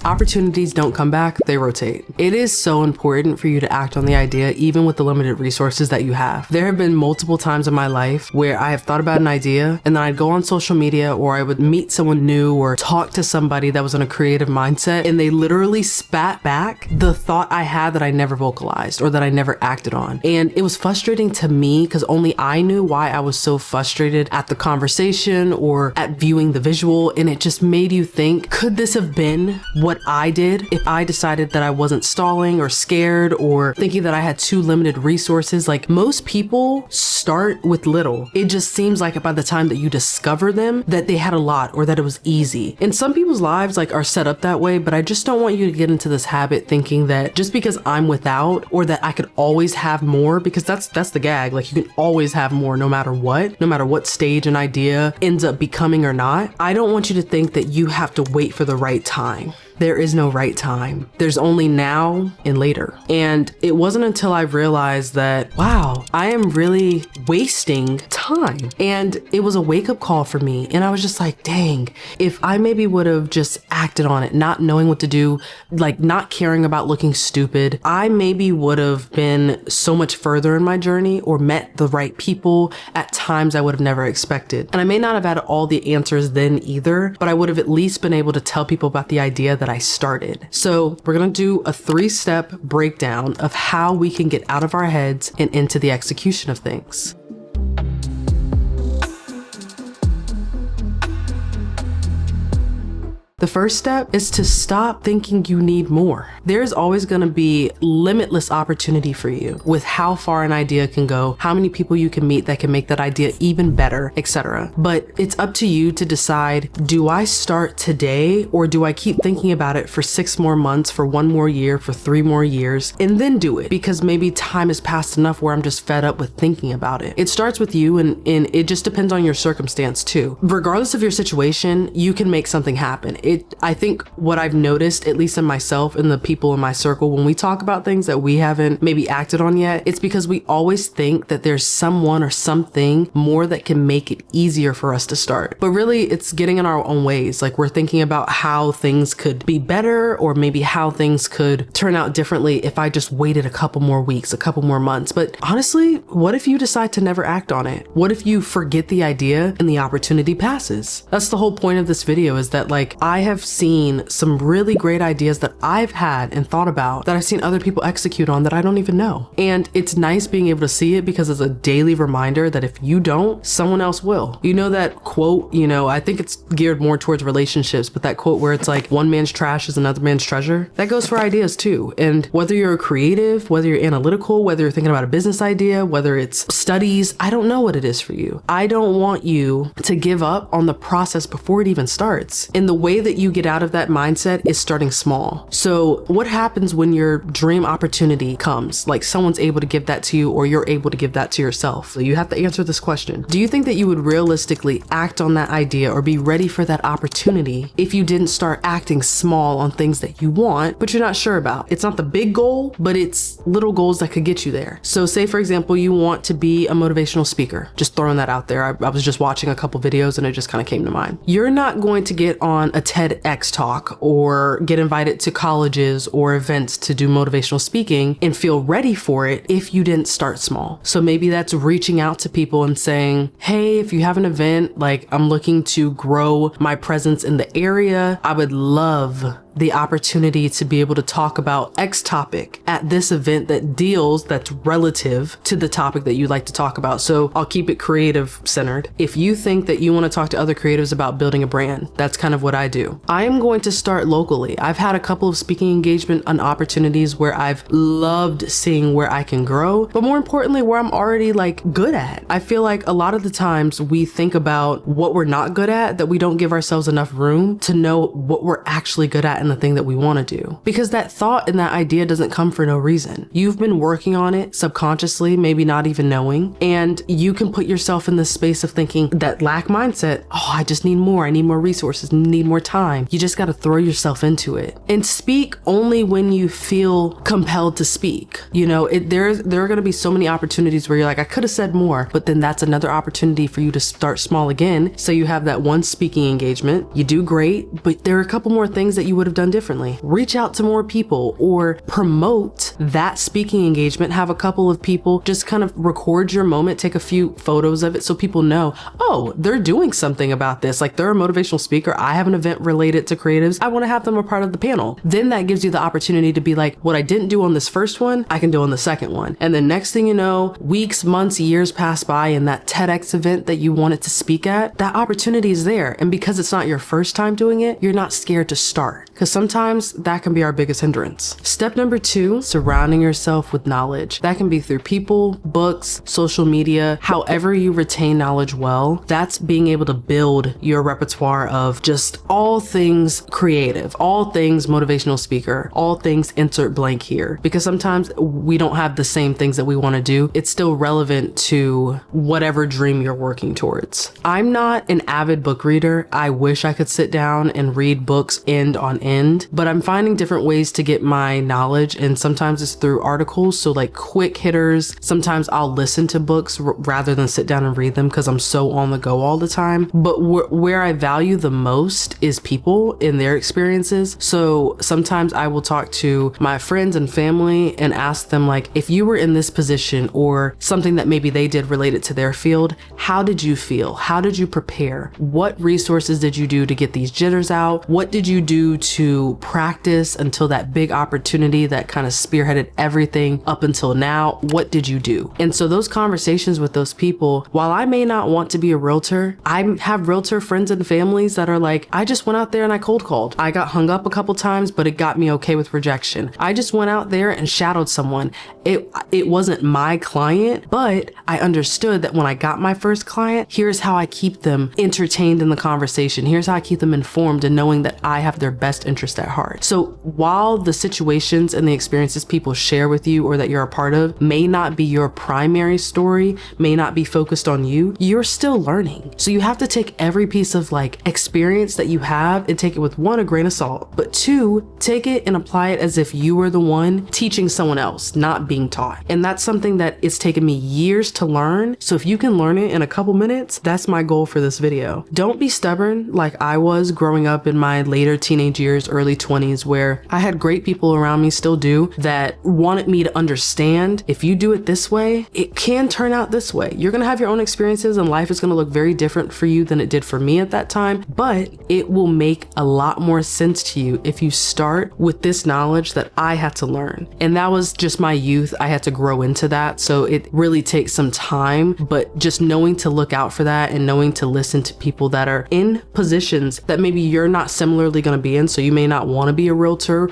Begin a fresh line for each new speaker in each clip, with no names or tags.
Opportunities don't come back, they rotate. It is so important for you to act on the idea, even with the limited resources that you have. There have been multiple times in my life where I have thought about an idea and then I'd go on social media, or I would meet someone new or talk to somebody that was in a creative mindset, and they literally spat back the thought I had that I never vocalized or that I never acted on. And it was frustrating to me because only I knew why I was so frustrated at the conversation or at viewing the visual. And it just made you think, could this have been what I did if I decided that I wasn't stalling or scared or thinking that I had too limited resources? Like, most people start with little. It just seems like by the time that you discover them that they had a lot or that it was easy. And some people's lives are set up that way, but I just don't want you to get into this habit thinking that just because I'm without, or that I could always have more, because that's the gag. Like, you can always have more no matter what stage an idea ends up becoming or not. I don't want you to think that you have to wait for the right time. There is no right time. There's only now and later. And it wasn't until I realized that, wow, I am really wasting time. And it was a wake-up call for me. And I was just like, dang, if I maybe would have just acted on it, not knowing what to do, not caring about looking stupid, I maybe would have been so much further in my journey or met the right people at times I would have never expected. And I may not have had all the answers then either, but I would have at least been able to tell people about the idea that I started. So we're gonna do a 3-step breakdown of how we can get out of our heads and into the execution of things. The first step is to stop thinking you need more. There's always going to be limitless opportunity for you with how far an idea can go, how many people you can meet that can make that idea even better, etc. But it's up to you to decide, do I start today, or do I keep thinking about it for 6 more months, for 1 more year, for 3 more years, and then do it? Because maybe time has passed enough where I'm just fed up with thinking about it. It starts with you, and it just depends on your circumstance too. Regardless of your situation, you can make something happen. I think what I've noticed, at least in myself and the people in my circle, when we talk about things that we haven't maybe acted on yet, it's because we always think that there's someone or something more that can make it easier for us to start. But really, it's getting in our own ways. We're thinking about how things could be better, or maybe how things could turn out differently if I just waited a couple more weeks, a couple more months. But honestly, what if you decide to never act on it? What if you forget the idea and the opportunity passes? That's the whole point of this video, is that I have seen some really great ideas that I've had and thought about that I've seen other people execute on that I don't even know. And it's nice being able to see it because it's a daily reminder that if you don't, someone else will. You know that quote, I think it's geared more towards relationships, but that quote where it's one man's trash is another man's treasure, that goes for ideas too. And whether you're a creative, whether you're analytical, whether you're thinking about a business idea, whether it's studies, I don't know what it is for you. I don't want you to give up on the process before it even starts. And the way that you get out of that mindset is starting small. So what happens when your dream opportunity comes? Someone's able to give that to you, or you're able to give that to yourself. So you have to answer this question. Do you think that you would realistically act on that idea or be ready for that opportunity if you didn't start acting small on things that you want, but you're not sure about? It's not the big goal, but it's little goals that could get you there. So say, for example, you want to be a motivational speaker. Just throwing that out there. I was just watching a couple videos and it just kind of came to mind. You're not going to get on a TEDx talk or get invited to colleges or events to do motivational speaking and feel ready for it if you didn't start small. So maybe that's reaching out to people and saying, hey, if you have an event, I'm looking to grow my presence in the area, I would love the opportunity to be able to talk about X topic at this event that's relative to the topic that you'd like to talk about. So I'll keep it creative centered. If you think that you want to talk to other creatives about building a brand, that's kind of what I do. I am going to start locally. I've had a couple of speaking engagement and opportunities where I've loved seeing where I can grow, but more importantly, where I'm already good at. I feel like a lot of the times we think about what we're not good at, that we don't give ourselves enough room to know what we're actually good at and the thing that we want to do. Because that thought and that idea doesn't come for no reason. You've been working on it subconsciously, maybe not even knowing, and you can put yourself in this space of thinking that lack mindset, I just need more. I need more resources, need more time. You just got to throw yourself into it and speak only when you feel compelled to speak. There are going to be so many opportunities where you're I could have said more, but then that's another opportunity for you to start small again. So you have that one speaking engagement, you do great, but there are a couple more things that you would have have done differently. Reach out to more people or promote that speaking engagement. Have a couple of people just kind of record your moment, take a few photos of it so people know, oh, they're doing something about this. Like, they're a motivational speaker. I have an event related to creatives. I want to have them a part of the panel. Then that gives you the opportunity to be like, what I didn't do on this first one, I can do on the second one. And then next thing you know, weeks, months, years pass by, and that TEDx event that you wanted to speak at, that opportunity is there. And because it's not your first time doing it, you're not scared to start. Because sometimes that can be our biggest hindrance. Step number 2, surrounding yourself with knowledge. That can be through people, books, social media, however you retain knowledge well. That's being able to build your repertoire of just all things creative, all things motivational speaker, all things insert blank here. Because sometimes we don't have the same things that we want to do. It's still relevant to whatever dream you're working towards. I'm not an avid book reader. I wish I could sit down and read books end on end, but I'm finding different ways to get my knowledge, and sometimes it's through articles, so like quick hitters. Sometimes I'll listen to books rather than sit down and read them because I'm so on the go all the time. But where I value the most is people in their experiences. So sometimes I will talk to my friends and family and ask them, like, if you were in this position or something that maybe they did related to their field, how did you feel? How did you prepare? What resources did you do to get these jitters out? What did you do to practice until that big opportunity that kind of spearheaded everything up until now? What did you do? And so those conversations with those people, while I may not want to be a realtor, I have realtor friends and families that are like, I just went out there and I cold called. I got hung up a couple times, but it got me okay with rejection. I just went out there and shadowed someone. It wasn't my client, but I understood that when I got my first client, here's how I keep them entertained in the conversation. Here's how I keep them informed and knowing that I have their best interest at heart. So while the situations and the experiences people share with you or that you're a part of may not be your primary story, may not be focused on you, you're still learning. So you have to take every piece of like experience that you have and take it with 1, a grain of salt, but 2, take it and apply it as if you were the one teaching someone else, not being taught. And that's something that it's taken me years to learn. So if you can learn it in a couple minutes, that's my goal for this video. Don't be stubborn like I was growing up in my later teenage years, early 20s, where I had great people around me, still do, that wanted me to understand, if you do it this way, it can turn out this way. You're going to have your own experiences and life is going to look very different for you than it did for me at that time, but it will make a lot more sense to you if you start with this knowledge that I had to learn. And that was just my youth. I had to grow into that. So it really takes some time, but just knowing to look out for that and knowing to listen to people that are in positions that maybe you're not similarly going to be in. So you may not want to be a realtor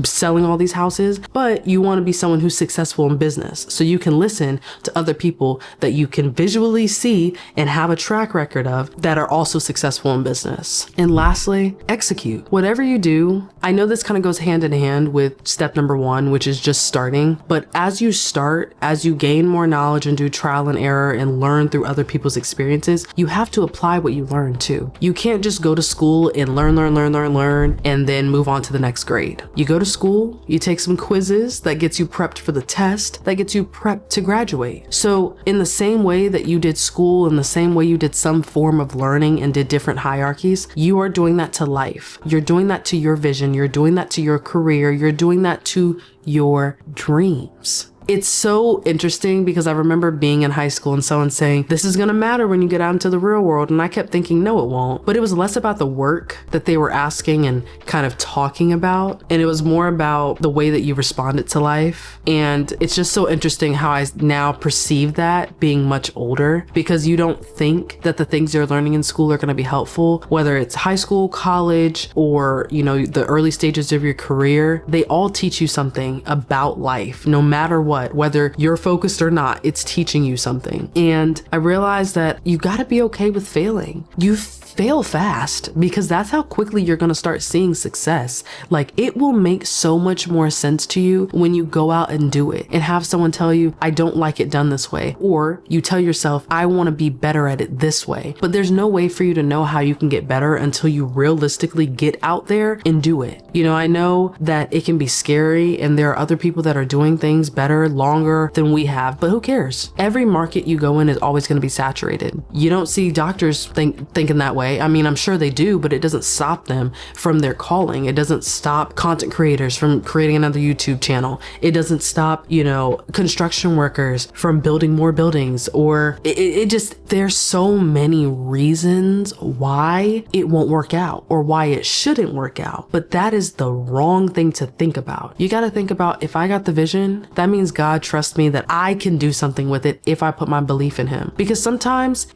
selling all these houses, but you want to be someone who's successful in business. So you can listen to other people that you can visually see and have a track record of that are also successful in business. And lastly, execute. Whatever you do, I know this kind of goes hand in hand with step number 1, which is just starting. But as you start, as you gain more knowledge and do trial and error and learn through other people's experiences, you have to apply what you learn too. You can't just go to school and learn, and then move on to the next grade. You go to school, you take some quizzes that gets you prepped for the test, that gets you prepped to graduate. So in the same way that you did school, in the same way you did some form of learning and did different hierarchies, you are doing that to life. You're doing that to your vision. You're doing that to your career. You're doing that to your dreams. It's so interesting because I remember being in high school and someone saying, this is going to matter when you get out into the real world. And I kept thinking, no, it won't. But it was less about the work that they were asking and kind of talking about. And it was more about the way that you responded to life. And it's just so interesting how I now perceive that being much older, because you don't think that the things you're learning in school are going to be helpful, whether it's high school, college, or, you know, the early stages of your career. They all teach you something about life, no matter what. Whether you're focused or not, it's teaching you something. And I realized that you got to be okay with failing. You fail fast, because that's how quickly you're going to start seeing success. Like, it will make so much more sense to you when you go out and do it and have someone tell you, I don't like it done this way. Or you tell yourself, I want to be better at it this way. But there's no way for you to know how you can get better until you realistically get out there and do it. You know, I know that it can be scary and there are other people that are doing things better better, longer than we have, but who cares? Every market you go in is always going to be saturated. You don't see doctors thinking that way. I mean, I'm sure they do, but it doesn't stop them from their calling. It doesn't stop content creators from creating another YouTube channel. It doesn't stop, construction workers from building more buildings, or it just, there's so many reasons why it won't work out or why it shouldn't work out. But that is the wrong thing to think about. You got to think about, if I got the vision, that means God trusts me that I can do something with it if I put my belief in him. Because sometimes,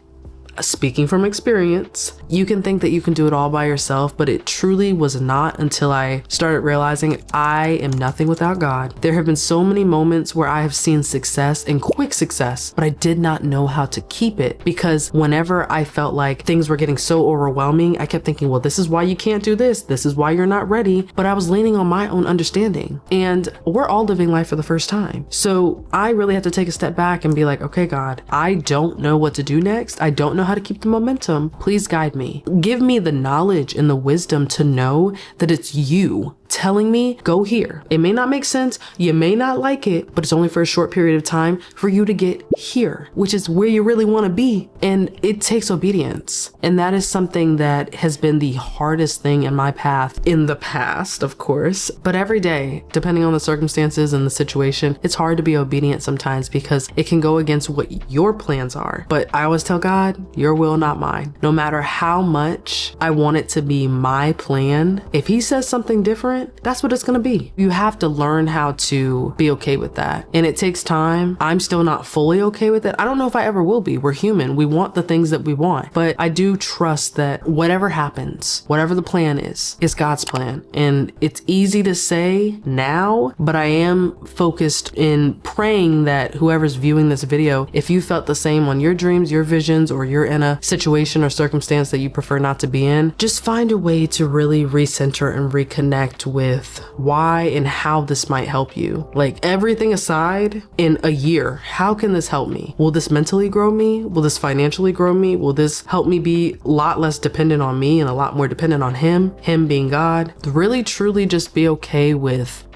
speaking from experience, you can think that you can do it all by yourself, but it truly was not until I started realizing I am nothing without God. There have been so many moments where I have seen success and quick success, but I did not know how to keep it, because whenever I felt like things were getting so overwhelming, I kept thinking, well, this is why you can't do this. This is why you're not ready. But I was leaning on my own understanding, and we're all living life for the first time. So I really had to take a step back and be like, okay, God, I don't know what to do next. I don't know how to keep the momentum. Please guide me. Give me the knowledge and the wisdom to know that it's you telling me, go here. It may not make sense. You may not like it, but it's only for a short period of time for you to get here, which is where you really want to be. And it takes obedience. And that is something that has been the hardest thing in my path in the past, of course. But every day, depending on the circumstances and the situation, it's hard to be obedient sometimes because it can go against what your plans are. But I always tell God, your will, not mine. No matter how much I want it to be my plan, if he says something different, that's what it's going to be. You have to learn how to be okay with that. And it takes time. I'm still not fully okay with it. I don't know if I ever will be. We're human. We want the things that we want. But I do trust that whatever happens, whatever the plan is God's plan. And it's easy to say now, but I am focused in praying that whoever's viewing this video, if you felt the same on your dreams, your visions, or you're in a situation or circumstance that you prefer not to be in, just find a way to really recenter and reconnect with why and how this might help you. Like, everything aside, in a year, how can this help me? Will this mentally grow me? Will this financially grow me? Will this help me be a lot less dependent on me and a lot more dependent on him being God? Really, truly just be okay with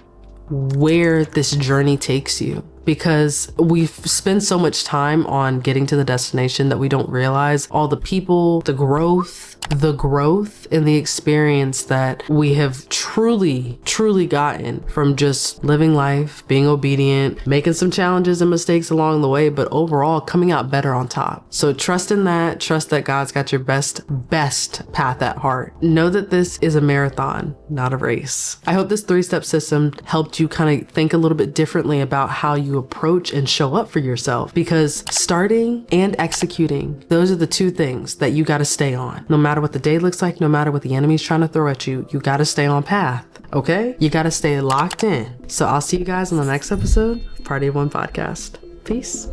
where this journey takes you. Because we spend so much time on getting to the destination that we don't realize all the people, the growth and the experience that we have truly gotten from just living life, being obedient, making some challenges and mistakes along the way, but overall coming out better on top. So trust in that. Trust that God's got your best path at heart. Know that this is a marathon, not a race. I hope this 3-step system helped you kind of think a little bit differently about how you approach and show up for yourself, because starting and executing, those are the two things that you got to stay on. No matter what the day looks like, no matter what the enemy's trying to throw at you, you got to stay on path. Okay? You got to stay locked in. So I'll see you guys on the next episode, Party of One Podcast. Peace.